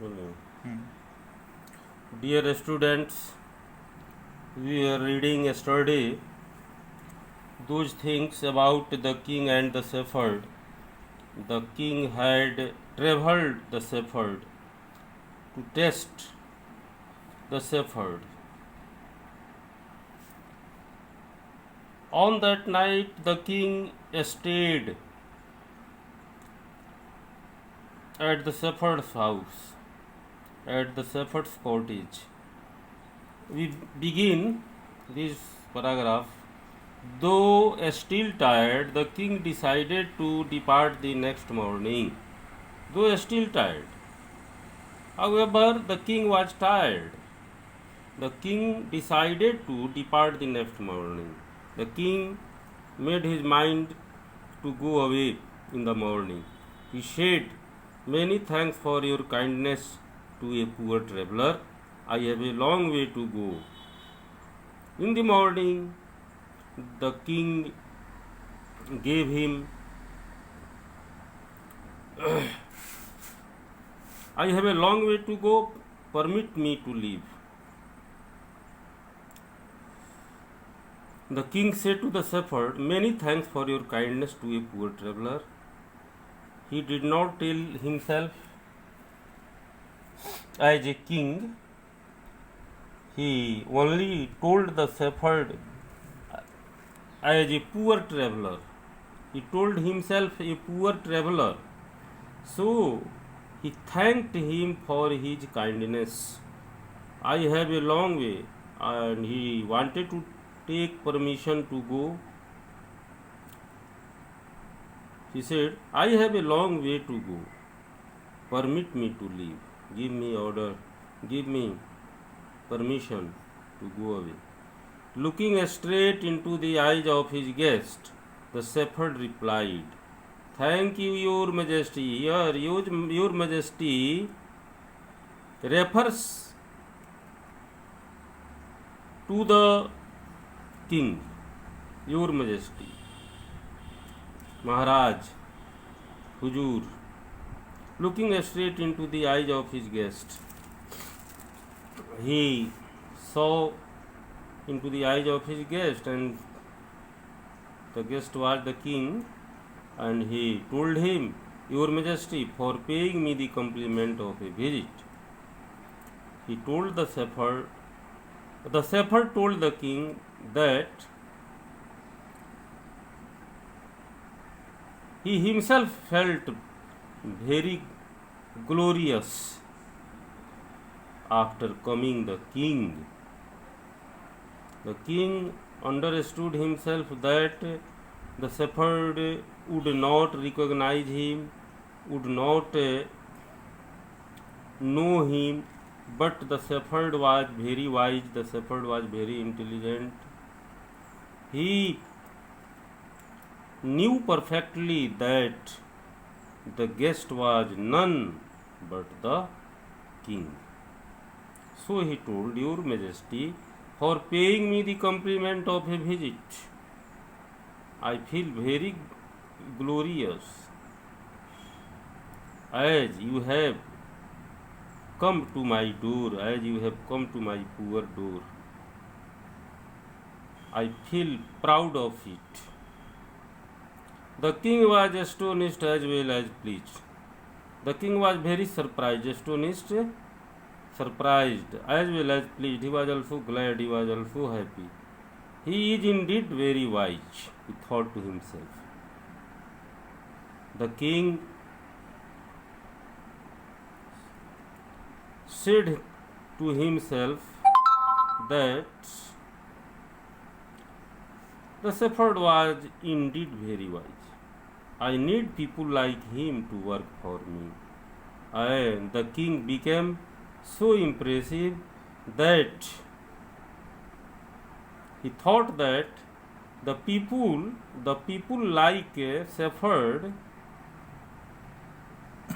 Hello. Hmm. Dear students, we are reading a study those things about the king and the shepherd. The king had traveled the shepherd to test the shepherd. On that night, the king stayed at the shepherd's house, at the shepherd's cottage. We begin this paragraph. Though still tired, the king decided to depart the next morning. Though still tired. However, the king was tired. The king decided to depart the next morning. The king made his mind to go away in the morning. He said, "Many thanks for your kindness to a poor traveler. I have a long way to go." In the morning, the king gave him, "I have a long way to go, permit me to leave." The king said to the shepherd, "Many thanks for your kindness to a poor traveler." He did not tell himself as a king, he only told the shepherd as a poor traveler. He told himself a poor traveler. So he thanked him for his kindness. I have a long way, and he wanted to take permission to go. He said, "I have a long way to go. Permit me to leave. Give me order. Give me permission to go away." Looking straight into the eyes of his guest, the shepherd replied, "Thank you, Your Majesty." Here, Your Majesty refers to the king, Your Majesty, Maharaj, Huzur. Looking straight into the eyes of his guest, he saw into the eyes of his guest, and the guest was the king, and he told him, "Your Majesty, for paying me the compliment of a visit." He told the shepherd told the king that he himself felt very glorious after coming the king. The king understood himself that the shepherd would not recognize him, would not know him, but the shepherd was very wise, the shepherd was very intelligent. He knew perfectly that the guest was none but the king. So he told, "Your Majesty, for paying me the compliment of a visit, I feel very glorious, as you have come to my door, as you have come to my poor door. I feel proud of it." The king was astonished as well as pleased. The king was very surprised, astonished, surprised, as well as pleased. He was also glad, he was also happy. "He is indeed very wise," he thought to himself. The king said to himself that the shepherd was indeed very wise. I need people like him to work for me. And the king became so impressive that he thought that the people like a shepherd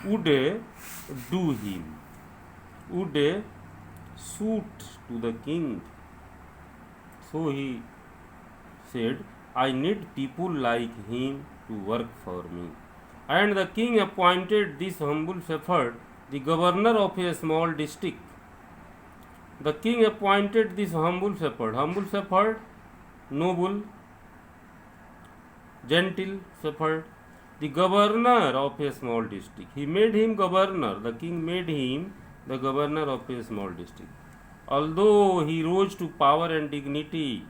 would do him, would suit to the king. So he said, "I need people like him to work for me." And the king appointed this humble shepherd the governor of a small district. The king appointed this humble shepherd, noble, gentle shepherd, the governor of a small district. He made him governor. The king made him the governor of a small district. Although he rose to power and dignity,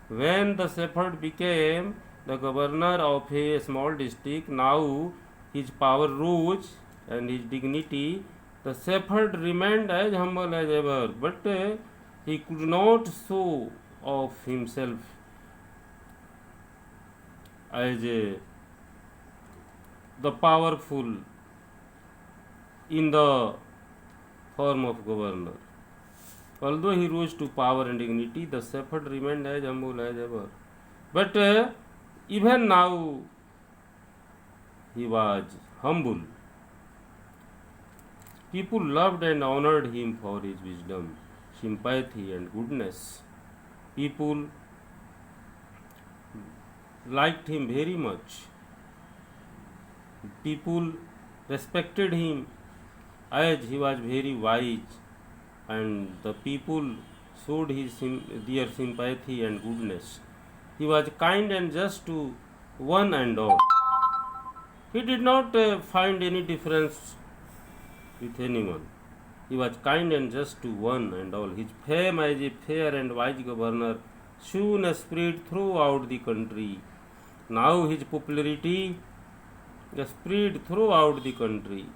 when the shepherd became the governor of a small district, now his power rose and his dignity. The shepherd remained as humble as ever, but he could not show off himself as the powerful in the form of governor. Although he rose to power and dignity, the shepherd remained as humble as ever. But even now he was humble. People loved and honored him for his wisdom, sympathy, and goodness. People liked him very much. People respected him as he was very wise, and the people showed their sympathy and goodness. He was kind and just to one and all. He did not find any difference with anyone. He was kind and just to one and all. His fame as a fair and wise governor soon spread throughout the country. Now his popularity spread throughout the country.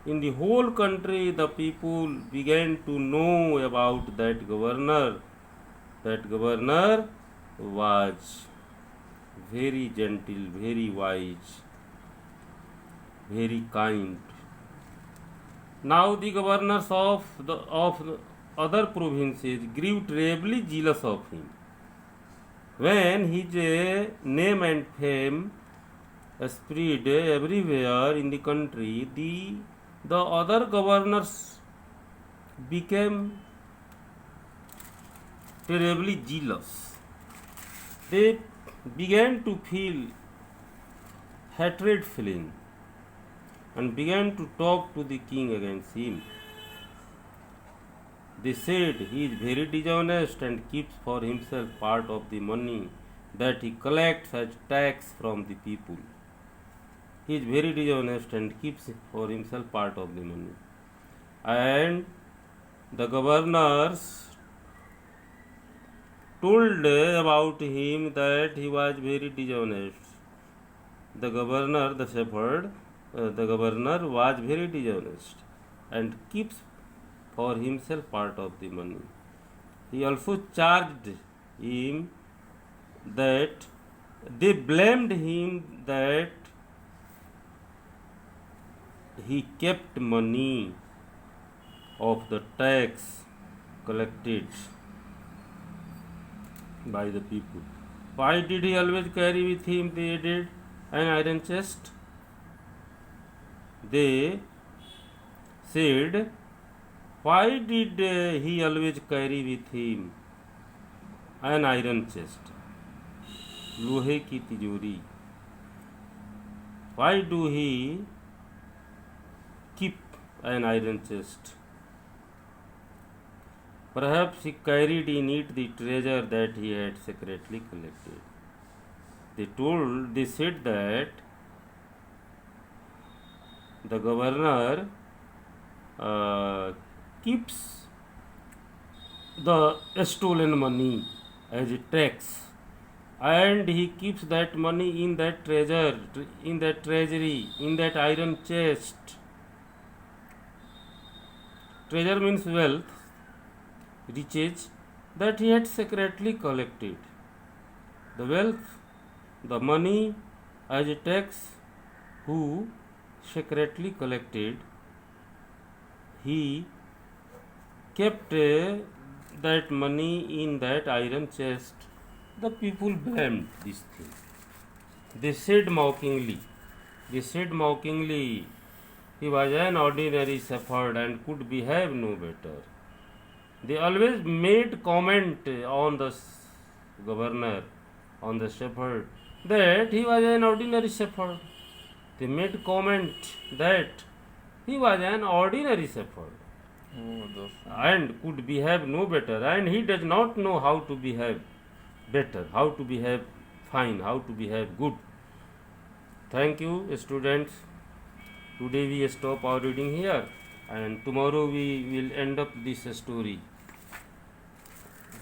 In the whole country, the people began to know about that governor. That governor was very gentle, very wise, very kind. Now the governors of the other provinces grew terribly jealous of him. When his name and fame spread everywhere in the country, the other governors became terribly jealous. They began to feel hatred feeling and began to talk to the king against him. They said he is very dishonest and keeps for himself part of the money that he collects as tax from the people. He is very dishonest and keeps for himself part of the money. And the governors told about him that he was very dishonest. The governor, the shepherd, the governor was very dishonest and keeps for himself part of the money. He also charged him that they blamed him that he kept money of the tax collected by the people. Why did he always carry with him, they added, an iron chest? They said, why did he always carry with him an iron chest? लोहे की तिजोरी. Why do he keep an iron chest? Perhaps he carried in it the treasure that he had secretly collected. They said that the governor keeps the stolen money as a tax, and he keeps that money in that treasure, in that treasury, in that iron chest. Treasure means wealth, riches that he had secretly collected. The wealth, the money as a tax, who secretly collected, he kept that money in that iron chest. The people blamed this thing. They said mockingly, he was an ordinary shepherd and could behave no better. They always made comment on the governor, on the shepherd, that he was an ordinary shepherd. They made comment that He was an ordinary shepherd Oh, the and could behave no better, and he does not know how to behave better, how to behave fine, how to behave good. Thank you, students. Today we stop our reading here, and tomorrow we will end up this story.